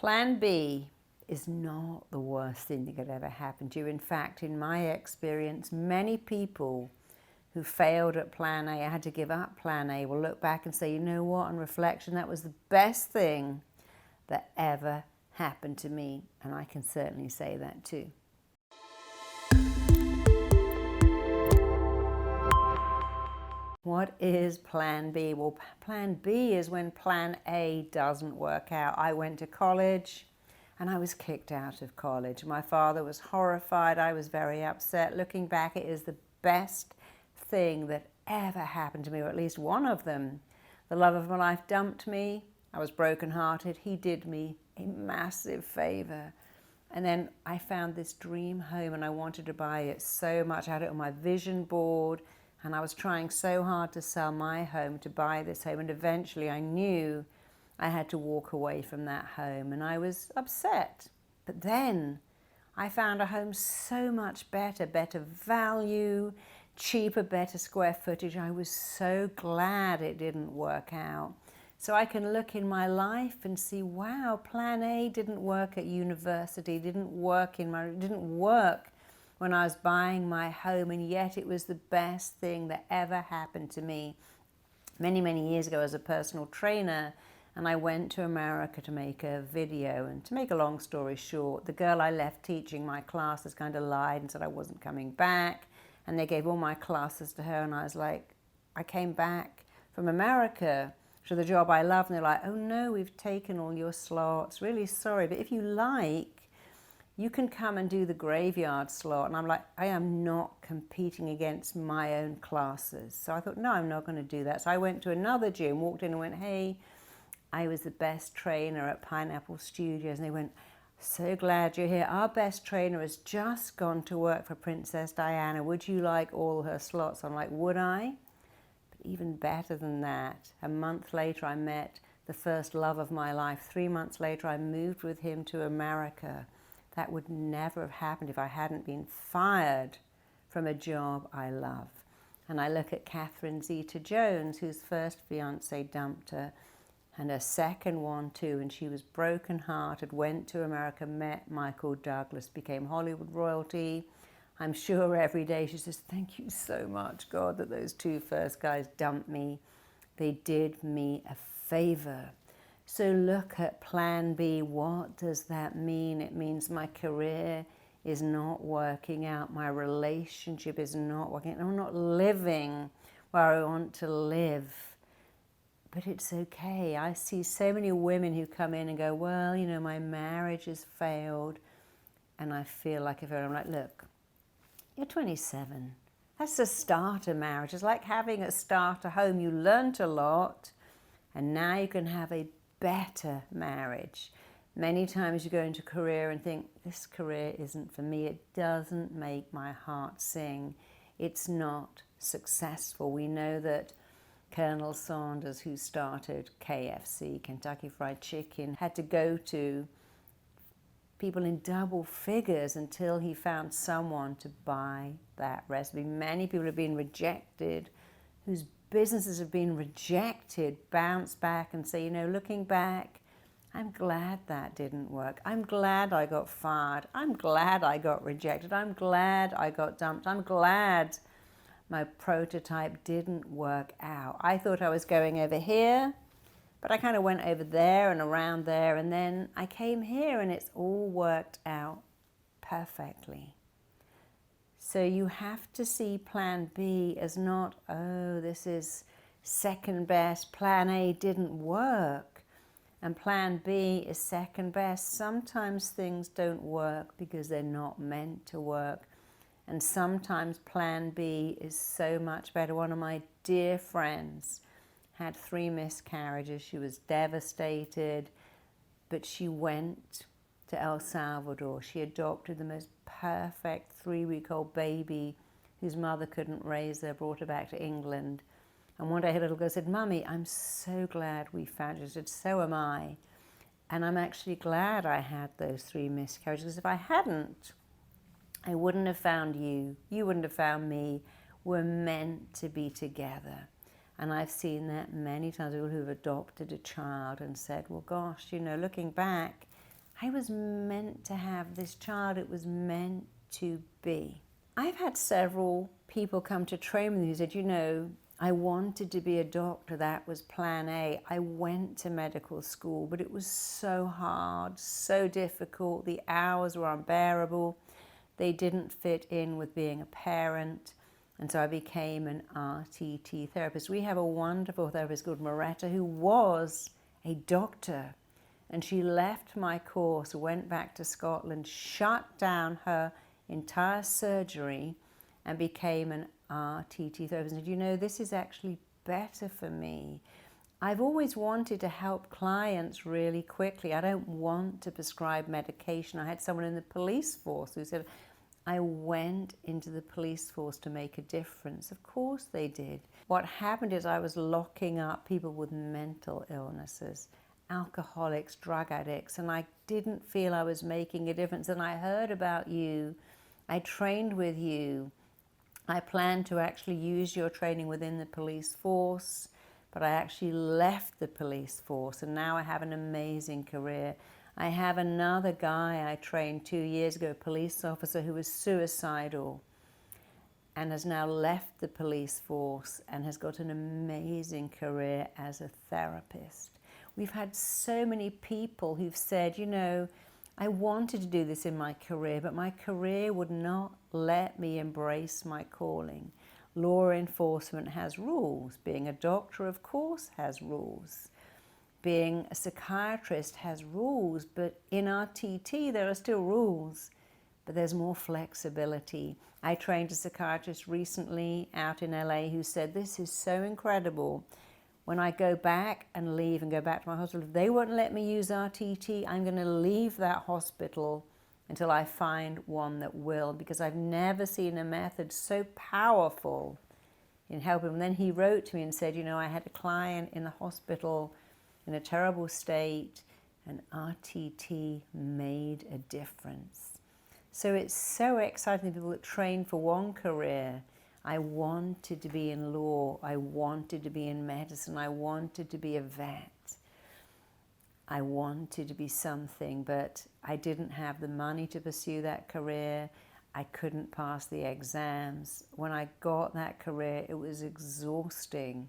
Plan B is not the worst thing that could ever happen to you. In fact, in my experience, many people who failed at Plan A, had to give up Plan A, will look back and say, you know what, on reflection, that was the best thing that ever happened to me. And I can certainly say that too. What is Plan B? Well, Plan B is when Plan A doesn't work out. I went to college and I was kicked out of college. My father was horrified. I was very upset. Looking back, it is the best thing that ever happened to me, or at least one of them. The love of my life dumped me. I was brokenhearted. He did me a massive favor. And then I found this dream home and I wanted to buy it so much. I had it on my vision board and I was trying so hard to sell my home to buy this home. And eventually I knew I had to walk away from that home and I was upset. But then I found a home so much better, better value, cheaper, better square footage. I was so glad it didn't work out. So I can look in my life and see, wow, Plan A didn't work at university, didn't work when I was buying my home, and yet it was the best thing that ever happened to me. Many, many years ago as a personal trainer, and I went to America to make a video, and to make a long story short, the girl I left teaching my classes kind of lied and said I wasn't coming back, and they gave all my classes to her, and I was like, I came back from America to the job I love, and they're like, oh no, we've taken all your slots, really sorry, but if you like, you can come and do the graveyard slot. And I'm like, I am not competing against my own classes. So I thought, no, I'm not going to do that. So I went to another gym, walked in and went, hey, I was the best trainer at Pineapple Studios. And they went, so glad you're here. Our best trainer has just gone to work for Princess Diana. Would you like all her slots? I'm like, would I? Even better than that, a month later I met the first love of my life. 3 months later I moved with him to America. That would never have happened if I hadn't been fired from a job I love. And I look at Catherine Zeta-Jones, whose first fiance dumped her, and her second one too, and she was broken-hearted, went to America, met Michael Douglas, became Hollywood royalty. I'm sure every day she says, thank you so much, God, that those two first guys dumped me. They did me a favor. So look at Plan B. What does that mean? It means my career is not working out. My relationship is not working out. I'm not living where I want to live. But it's okay. I see so many women who come in and go, well, you know, my marriage has failed. And I feel like if I'm like, look, you're 27. That's the starter marriage. It's like having a starter home. You learnt a lot, and now you can have a better marriage. Many times you go into a career and think, this career isn't for me. It doesn't make my heart sing. It's not successful. We know that Colonel Sanders, who started KFC, Kentucky Fried Chicken, had to go to people in double figures until he found someone to buy that recipe. Many people have been rejected, whose businesses have been rejected, bounce back and say, you know, looking back, I'm glad that didn't work. I'm glad I got fired. I'm glad I got rejected. I'm glad I got dumped. I'm glad my prototype didn't work out. I thought I was going over here, but I kind of went over there and around there, and then I came here and it's all worked out perfectly. So you have to see Plan B as not, oh, this is second best, Plan A didn't work, and Plan B is second best. Sometimes things don't work because they're not meant to work, and sometimes Plan B is so much better. One of my dear friends had 3 miscarriages. She was devastated, but she went to El Salvador. She adopted the most perfect 3-week-old baby whose mother couldn't raise her, brought her back to England. And one day her little girl said, Mummy, I'm so glad we found you. She said, so am I. And I'm actually glad I had those 3 miscarriages, because if I hadn't, I wouldn't have found you. You wouldn't have found me. We're meant to be together. And I've seen that many times, people who've adopted a child and said, well, gosh, you know, looking back, I was meant to have this child. It was meant to be. I've had several people come to train with me who said, you know, I wanted to be a doctor. That was plan A. I went to medical school, but it was so hard, so difficult. The hours were unbearable. They didn't fit in with being a parent. And so I became an RTT therapist. We have a wonderful therapist called Marisa who was a doctor. And she left my course, went back to Scotland, shut down her entire surgery and became an RTT therapist. And you know, this is actually better for me. I've always wanted to help clients really quickly. I don't want to prescribe medication. I had someone in the police force who said, I went into the police force to make a difference. Of course they did. What happened is I was locking up people with mental illnesses, alcoholics, drug addicts, and I didn't feel I was making a difference. And I heard about you. I trained with you. I planned to actually use your training within the police force, but I actually left the police force, and now I have an amazing career. I have another guy I trained 2 years ago, a police officer who was suicidal and has now left the police force and has got an amazing career as a therapist. We've had so many people who've said, you know, I wanted to do this in my career, but my career would not let me embrace my calling. Law enforcement has rules. Being a doctor, of course, has rules. Being a psychiatrist has rules, but in RTT there are still rules, but there's more flexibility. I trained a psychiatrist recently out in LA who said, this is so incredible. When I go back and leave and go back to my hospital, if they won't let me use RTT, I'm going to leave that hospital until I find one that will, because I've never seen a method so powerful in helping. And then he wrote to me and said, you know, I had a client in the hospital in a terrible state, and RTT made a difference. So it's so exciting, people that train for one career. I wanted to be in law, I wanted to be in medicine, I wanted to be a vet. I wanted to be something, but I didn't have the money to pursue that career. I couldn't pass the exams. When I got that career, it was exhausting.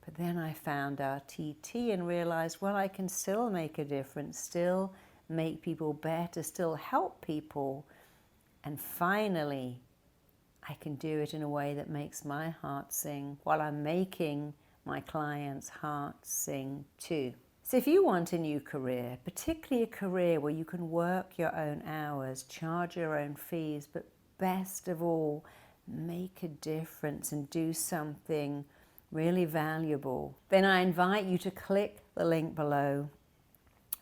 But then I found RTT and realized, well, I can still make a difference, still make people better, still help people. And finally, I can do it in a way that makes my heart sing while I'm making my clients' hearts sing too. So if you want a new career, particularly a career where you can work your own hours, charge your own fees, but best of all, make a difference and do something really valuable, then I invite you to click the link below,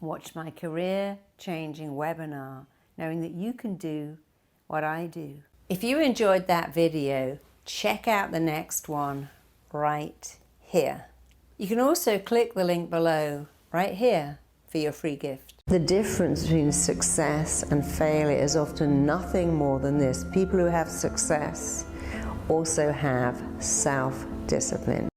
watch my career-changing webinar, knowing that you can do what I do. If you enjoyed that video, check out the next one right here. You can also click the link below right here for your free gift. The difference between success and failure is often nothing more than this. People who have success also have self-discipline.